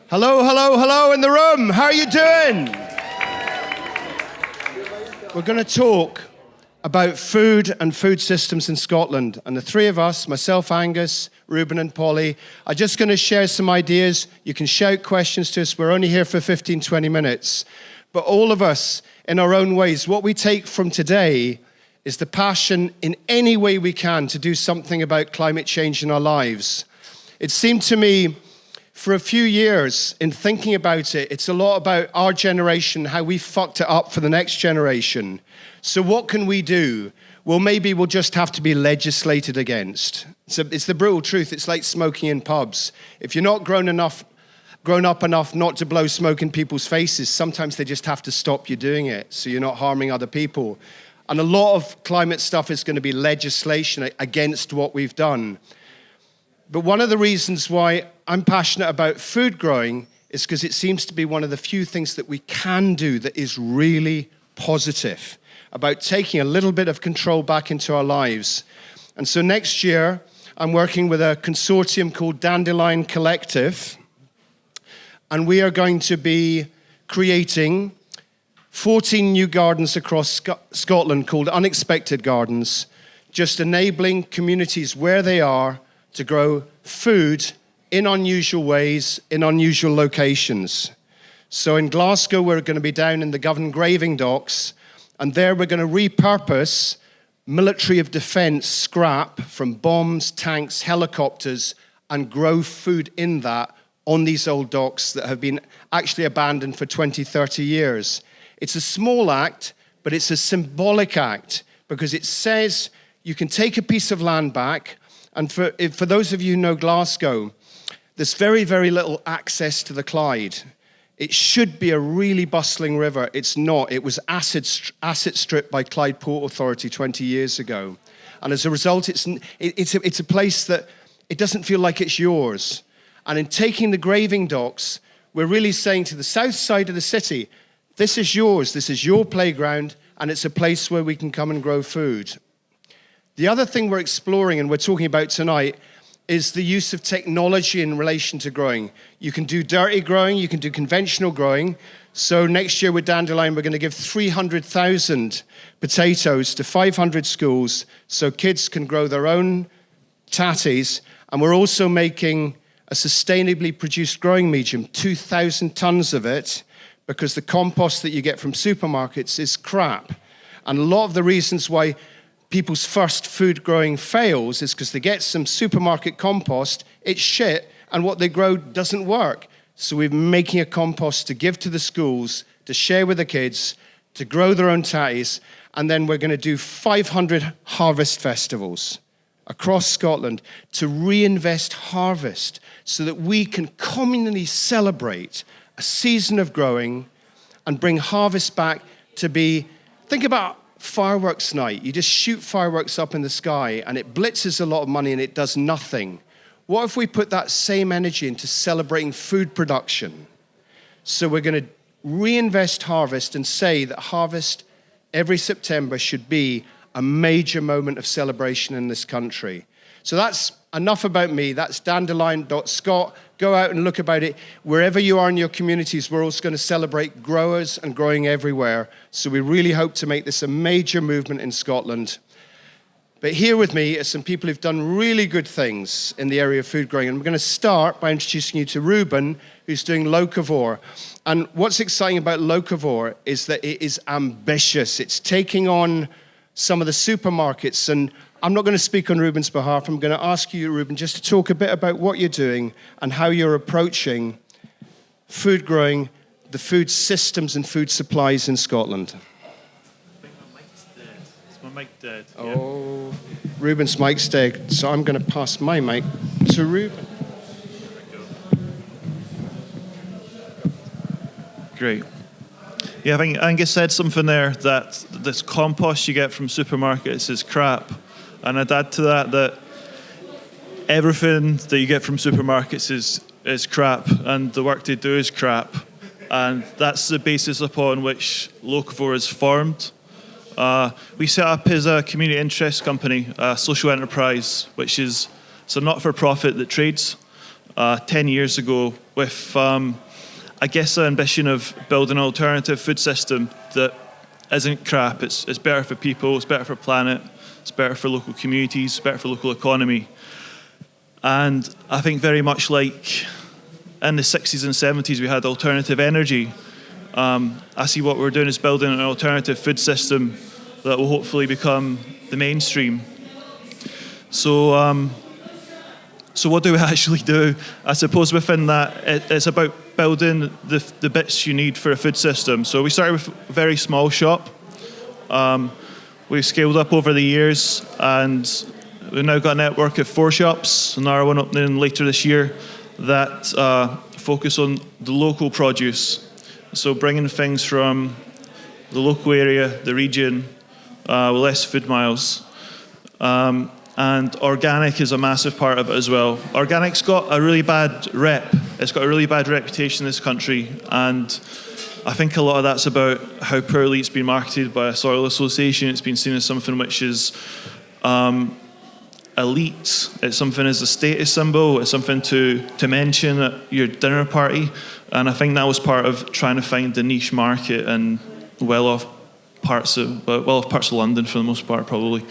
Hello, hello, hello in the room. How are you doing? We're going to talk about food and food systems in Scotland. And the three of us, myself, Angus, Ruben and Polly, are just going to share some ideas. You can shout questions to us. We're only here for 15, 20 minutes. But all of us, in our own ways, what we take from today is the passion in any way we can to do something about climate change in our lives. It seemed to me for a few years in thinking about it, it's a lot about our generation, how we fucked it up for the next generation. So what can we do? Well, maybe we'll just have to be legislated against. It's the brutal truth. It's like smoking in pubs. If you're not grown up enough not to blow smoke in people's faces, sometimes they just have to stop you doing it so you're not harming other people. And a lot of climate stuff is going to be legislation against what we've done. But one of the reasons why I'm passionate about food growing is because it seems to be one of the few things that we can do that is really positive, about taking a little bit of control back into our lives. And so next year, I'm working with a consortium called Dandelion Collective, and we are going to be creating 14 new gardens across Scotland called Unexpected Gardens, just enabling communities where they are to grow food in unusual ways, in unusual locations. So in Glasgow, we're going to be down in the Govan Graving Docks, and there we're going to repurpose military of defense scrap from bombs, tanks, helicopters, and grow food in that on these old docks that have been actually abandoned for 20, 30 years. It's a small act, but it's a symbolic act because it says you can take a piece of land back. And for those of you who know Glasgow, there's very, very little access to the Clyde. It should be a really bustling river. It's not. It was asset stripped by Clyde Port Authority 20 years ago. And as a result, it's a place that it doesn't feel like it's yours. And in taking the graving docks, we're really saying to the south side of the city, this is yours, this is your playground, and it's a place where we can come and grow food. The other thing we're exploring and we're talking about tonight is the use of technology in relation to growing. You can do dirty growing, you can do conventional growing. So next year with Dandelion, we're going to give 300,000 potatoes to 500 schools so kids can grow their own tatties. And we're also making a sustainably produced growing medium, 2,000 tons of it, because the compost that you get from supermarkets is crap. And a lot of the reasons why people's first food growing fails is because they get some supermarket compost, it's shit, and what they grow doesn't work. So we're making a compost to give to the schools, to share with the kids, to grow their own tatties, and then we're going to do 500 harvest festivals across Scotland to reinvest harvest so that we can communally celebrate a season of growing and bring harvest back to be, think about fireworks night. You just shoot fireworks up in the sky and it blitzes a lot of money and it does nothing. What if we put that same energy into celebrating food production? So we're going to reinvest harvest and say that harvest every September should be a major moment of celebration in this country. So that's enough about me. That's dandelion.scot. Go out and look about it. Wherever you are in your communities, we're also going to celebrate growers and growing everywhere. So we really hope to make this a major movement in Scotland. But here with me are some people who've done really good things in the area of food growing. And we're going to start by introducing you to Ruben, who's doing Locavore. And what's exciting about Locavore is that it is ambitious. It's taking on some of the supermarkets. And I'm not going to speak on Ruben's behalf. I'm going to ask you, Ruben, just to talk a bit about what you're doing and how you're approaching food growing, the food systems and food supplies in Scotland. I think my mic's dead. Is my mic dead? Oh, yeah. Ruben's mic's dead, so I'm going to pass my mic to Ruben. There we go. Great. Yeah, I think Angus said something there that this compost you get from supermarkets is crap. And I'd add to that everything that you get from supermarkets is crap, and the work they do is crap. And that's the basis upon which Locavore is formed. We set up as a community interest company, a social enterprise, which is a not-for-profit that trades. 10 years ago with, I guess, the ambition of building an alternative food system that isn't crap. It's better for people, it's better for planet, it's better for local communities, it's better for local economy. And I think very much like in the 60s and 70s we had alternative energy, I see what we're doing is building an alternative food system that will hopefully become the mainstream. So what do we actually do? I suppose within that, it's about building the bits you need for a food system. So we started with a very small shop. We've scaled up over the years, and we've now got a network of 4 shops, another one opening later this year, that focus on the local produce. So bringing things from the local area, the region, with less food miles. And organic is a massive part of it as well. Organic's got a really bad rep. It's got a really bad reputation in this country, and I think a lot of that's about how poorly it's been marketed by a soil association. It's been seen as something which is elite. It's something as a status symbol. It's something to mention at your dinner party. And I think that was part of trying to find the niche market in well-off parts of London for the most part, probably.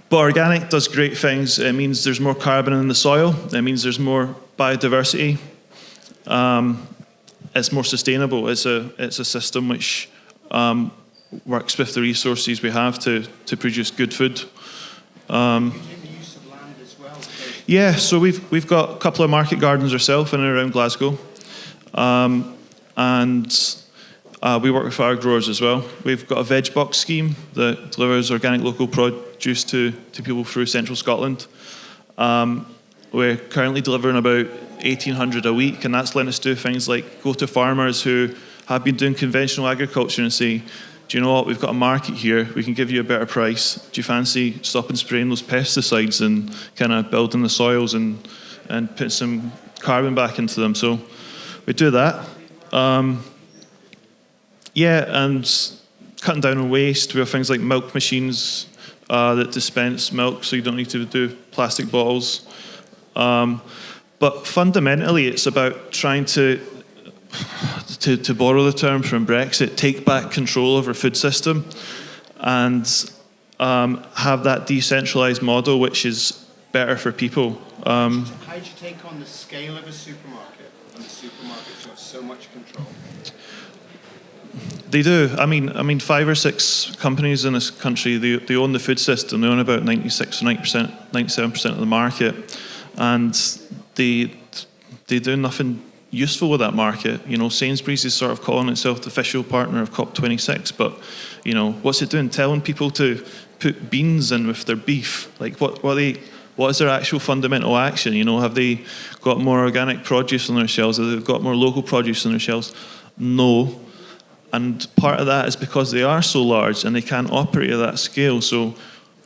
But organic does great things. It means there's more carbon in the soil. It means there's more biodiversity. It's more sustainable. It's a system which works with the resources we have to produce good food. Yeah, so we've got a couple of market gardens ourselves in and around Glasgow, and we work with our growers as well. We've got a veg box scheme that delivers organic local produce to people through central Scotland. We're currently delivering about 1,800 a week, and that's letting us do things like go to farmers who have been doing conventional agriculture and say, do you know what, we've got a market here, we can give you a better price. Do you fancy stopping spraying those pesticides and kind of building the soils and putting some carbon back into them? So we do that. Yeah, and cutting down on waste. We have things like milk machines that dispense milk, so you don't need to do plastic bottles. But fundamentally, it's about trying to borrow the term from Brexit, take back control of our food system and have that decentralised model which is better for people. How do you take on the scale of a supermarket when the supermarkets have so much control? They do. I mean, 5 or 6 companies in this country, they own the food system. They own about 96 or 90%, 97% of the market, and they do nothing useful with that market. You know, Sainsbury's is sort of calling itself the official partner of COP26, but you know, what's it doing? Telling people to put beans in with their beef? Like, what is their actual fundamental action? You know, have they got more organic produce on their shelves? Have they got more local produce on their shelves? No. And part of that is because they are so large and they can't operate at that scale. So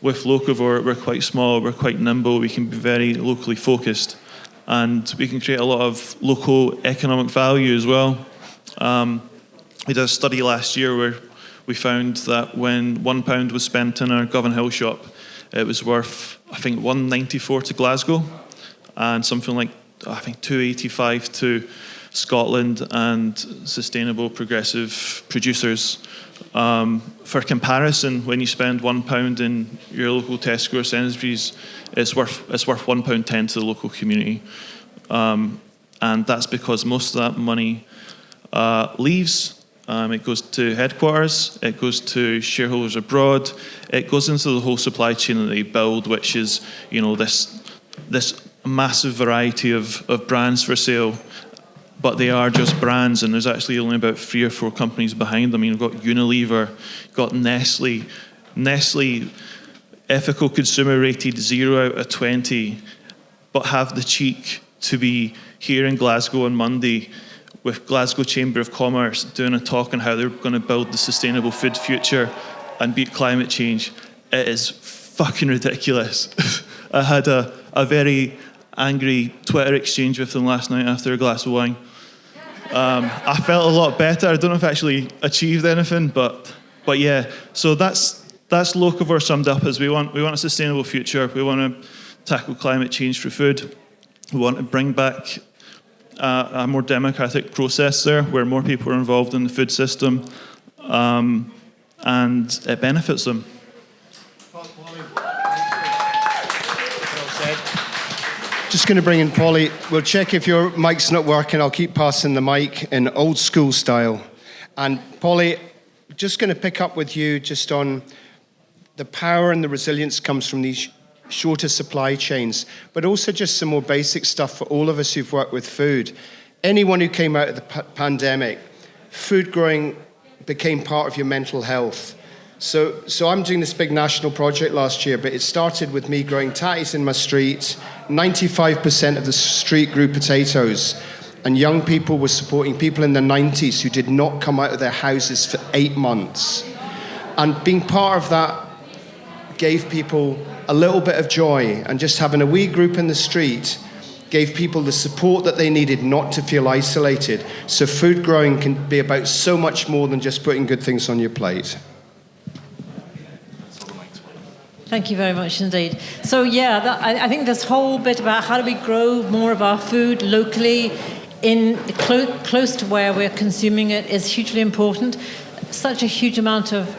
with Locavore, we're quite small, we're quite nimble, we can be very locally focused, and we can create a lot of local economic value as well. We did a study last year where we found that when £1 was spent in our Govan Hill shop, it was worth, I think, $1.94 to Glasgow, and something like, I think, $2.85 to Scotland and sustainable progressive producers. For comparison, when you spend £1 in your local Tesco or Sainsbury's, it's worth £1.10 to the local community, and that's because most of that money leaves. It goes to headquarters, it goes to shareholders abroad, it goes into the whole supply chain that they build, which is, you know, this massive variety of brands for sale. But they are just brands, and there's actually only about 3 or 4 companies behind them. You've got Unilever, you've got Nestle. Nestle, ethical consumer rated 0 out of 20, but have the cheek to be here in Glasgow on Monday with Glasgow Chamber of Commerce doing a talk on how they're going to build the sustainable food future and beat climate change. It is fucking ridiculous. I had a very angry Twitter exchange with them last night after a glass of wine. I felt a lot better. I don't know if I actually achieved anything, but yeah. So that's Locavore summed up as we want a sustainable future. We want to tackle climate change through food. We want to bring back a more democratic process there, where more people are involved in the food system, and it benefits them. Just going to bring in Polly. We'll check if your mic's not working. I'll keep passing the mic in old school style. And Polly, just going to pick up with you just on the power and the resilience comes from these shorter supply chains, but also just some more basic stuff for all of us who've worked with food. Anyone who came out of the pandemic, food growing became part of your mental health. So I'm doing this big national project last year, but it started with me growing tatties in my street. 95% of the street grew potatoes. And young people were supporting people in their 90s who did not come out of their houses for 8 months. And being part of that gave people a little bit of joy, and just having a wee group in the street gave people the support that they needed not to feel isolated. So food growing can be about so much more than just putting good things on your plate. Thank you very much indeed. So yeah, I think this whole bit about how do we grow more of our food locally in close to where we're consuming it is hugely important. Such a huge amount of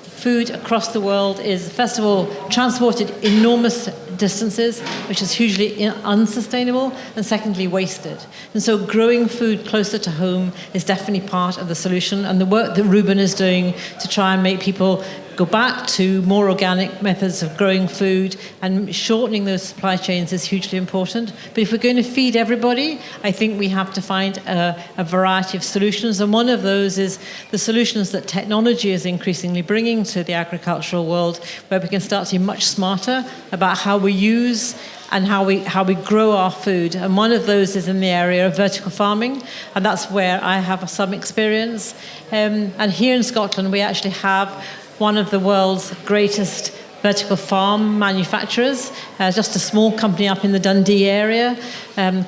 food across the world is, first of all, transported enormous distances, which is hugely unsustainable, and secondly, wasted. And so growing food closer to home is definitely part of the solution, and the work that Ruben is doing to try and make people go back to more organic methods of growing food and shortening those supply chains is hugely important. But if we're going to feed everybody, I think we have to find a variety of solutions. And one of those is the solutions that technology is increasingly bringing to the agricultural world, where we can start to be much smarter about how we use and how we grow our food. And one of those is in the area of vertical farming, and that's where I have some experience. And here in Scotland, we actually have one of the world's greatest vertical farm manufacturers, just a small company up in the Dundee area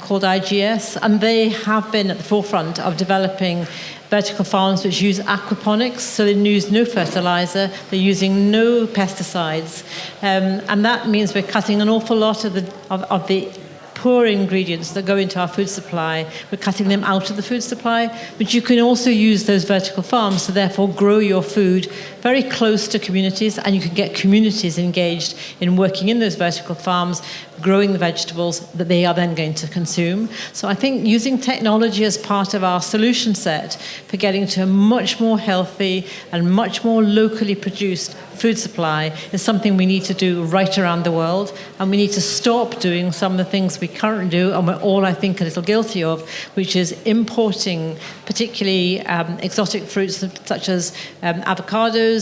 called IGS, and they have been at the forefront of developing vertical farms which use aquaponics, so they use no fertilizer, they're using no pesticides, and that means we're cutting an awful lot of the poor ingredients that go into our food supply. We're cutting them out of the food supply, but you can also use those vertical farms to therefore grow your food very close to communities, and you can get communities engaged in working in those vertical farms, growing the vegetables that they are then going to consume. So I think using technology as part of our solution set for getting to a much more healthy and much more locally produced food supply is something we need to do right around the world, and we need to stop doing some of the things we currently do, and we're all, I think, a little guilty of, which is importing particularly exotic fruits such as avocados,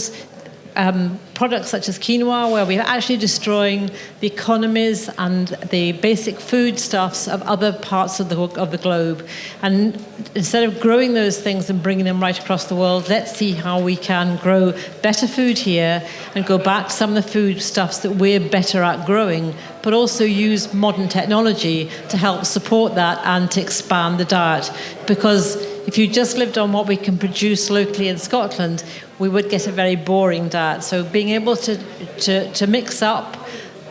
products such as quinoa, where we're actually destroying the economies and the basic foodstuffs of other parts of the globe. And instead of growing those things and bringing them right across the world, let's see how we can grow better food here and go back to some of the foodstuffs that we're better at growing, but also use modern technology to help support that and to expand the diet. Because if you just lived on what we can produce locally in Scotland, we would get a very boring diet. So being able to mix up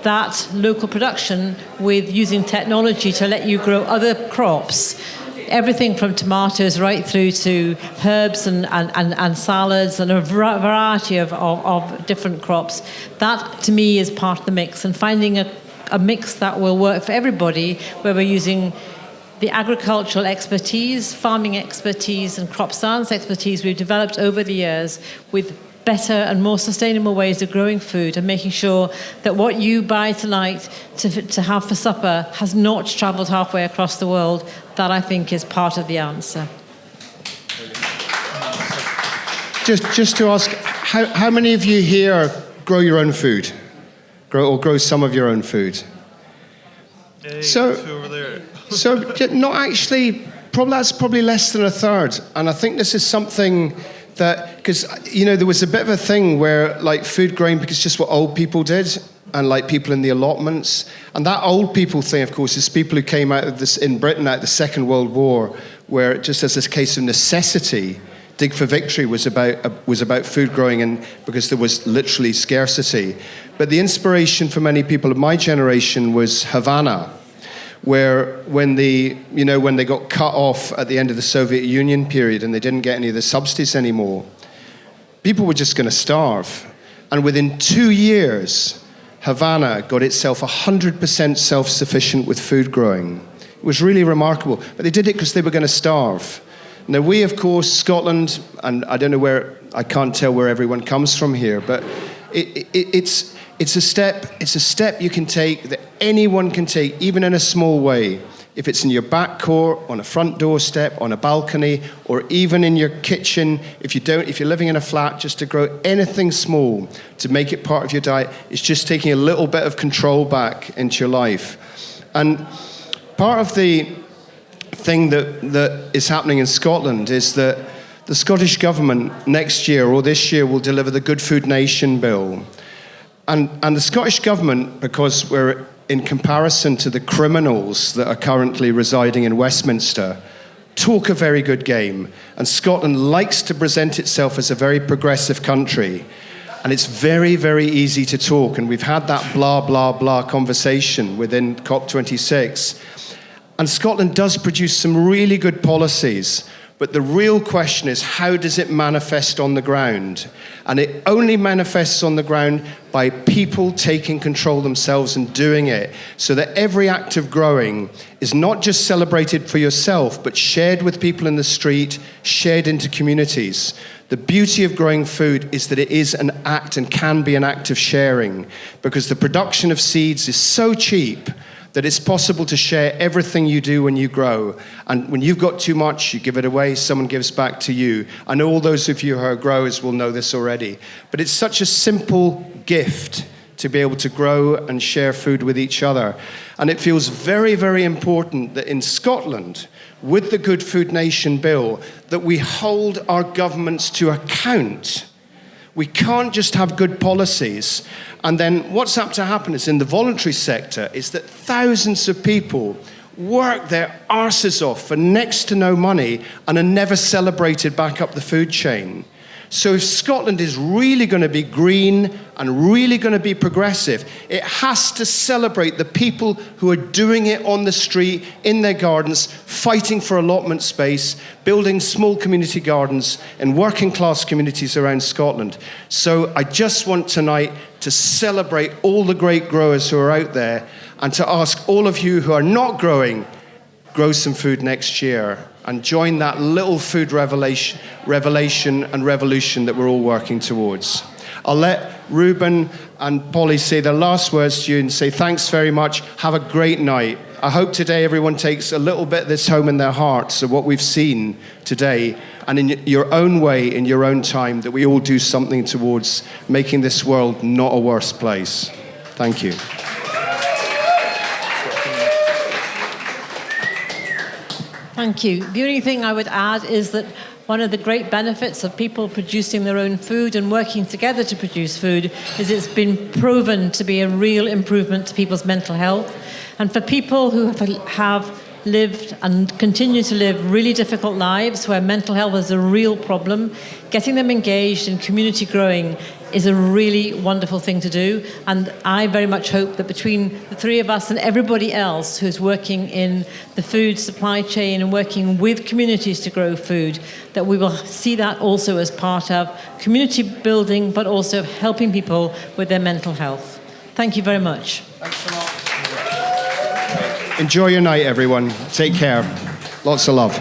that local production with using technology to let you grow other crops, everything from tomatoes right through to herbs and salads and a variety of different crops, that to me is part of the mix. And finding a mix that will work for everybody, where we're using the agricultural expertise, farming expertise, and crop science expertise we've developed over the years with better and more sustainable ways of growing food, and making sure that what you buy tonight to have for supper has not travelled halfway across the world. That, I think, is part of the answer. Just to ask, how many of you here grow your own food? Grow some of your own food? Hey, So- two over there. So not actually, that's probably less than a third. And I think this is something that, because, there was a bit of a thing where, like, food growing, because it's just what old people did, and, like, people in the allotments. And that old people thing, of course, is people who came out of this, in Britain, out of the Second World War, where just as this case of necessity, Dig for Victory was about food growing, and because there was literally scarcity. But the inspiration for many people of my generation was Havana, where when they got cut off at the end of the Soviet Union period and they didn't get any of the subsidies anymore, people were just going to starve. And within 2 years, Havana got itself 100% self-sufficient with food growing. It was really remarkable. But they did it because they were going to starve. Now we, of course, Scotland, and I don't know I can't tell where everyone comes from here, but it's a step you can take, that anyone can take, even in a small way. If it's in your back court, on a front doorstep, on a balcony, or even in your kitchen, if you're living in a flat, just to grow anything small to make it part of your diet, it's just taking a little bit of control back into your life. And part of the thing that is happening in Scotland is that the Scottish Government next year or this year will deliver the Good Food Nation Bill. And the Scottish Government, because we're in comparison to the criminals that are currently residing in Westminster, talk a very good game. And Scotland likes to present itself as a very progressive country. And it's very, very easy to talk. And we've had that blah, blah, blah conversation within COP26. And Scotland does produce some really good policies. But the real question is, how does it manifest on the ground? And it only manifests on the ground by people taking control themselves and doing it, so that every act of growing is not just celebrated for yourself, but shared with people in the street, shared into communities. The beauty of growing food is that it is an act and can be an act of sharing, because the production of seeds is so cheap that it's possible to share everything you do when you grow. And when you've got too much, you give it away, someone gives back to you. I know all those of you who are growers will know this already. But it's such a simple gift to be able to grow and share food with each other. And it feels very, very important that in Scotland, with the Good Food Nation Bill, that we hold our governments to account. We can't just have good policies. And then what's apt to happen is in the voluntary sector is that thousands of people work their arses off for next to no money and are never celebrated back up the food chain. So if Scotland is really going to be green and really going to be progressive, it has to celebrate the people who are doing it on the street, in their gardens, fighting for allotment space, building small community gardens in working class communities around Scotland. So I just want tonight to celebrate all the great growers who are out there, and to ask all of you who are not growing, grow some food next year and join that little food revelation and revolution that we're all working towards. I'll let Ruben and Polly say their last words to you and say thanks very much. Have a great night. I hope today everyone takes a little bit of this home in their hearts of what we've seen today, and in your own way, in your own time, that we all do something towards making this world not a worse place. Thank you. Thank you. The only thing I would add is that one of the great benefits of people producing their own food and working together to produce food is it's been proven to be a real improvement to people's mental health. And for people who have lived and continue to live really difficult lives where mental health is a real problem, getting them engaged in community growing is a really wonderful thing to do. And I very much hope that between the three of us and everybody else who's working in the food supply chain and working with communities to grow food, that we will see that also as part of community building, but also helping people with their mental health. Thank you very much. Thanks a lot. Enjoy your night, everyone. Take care. Lots of love.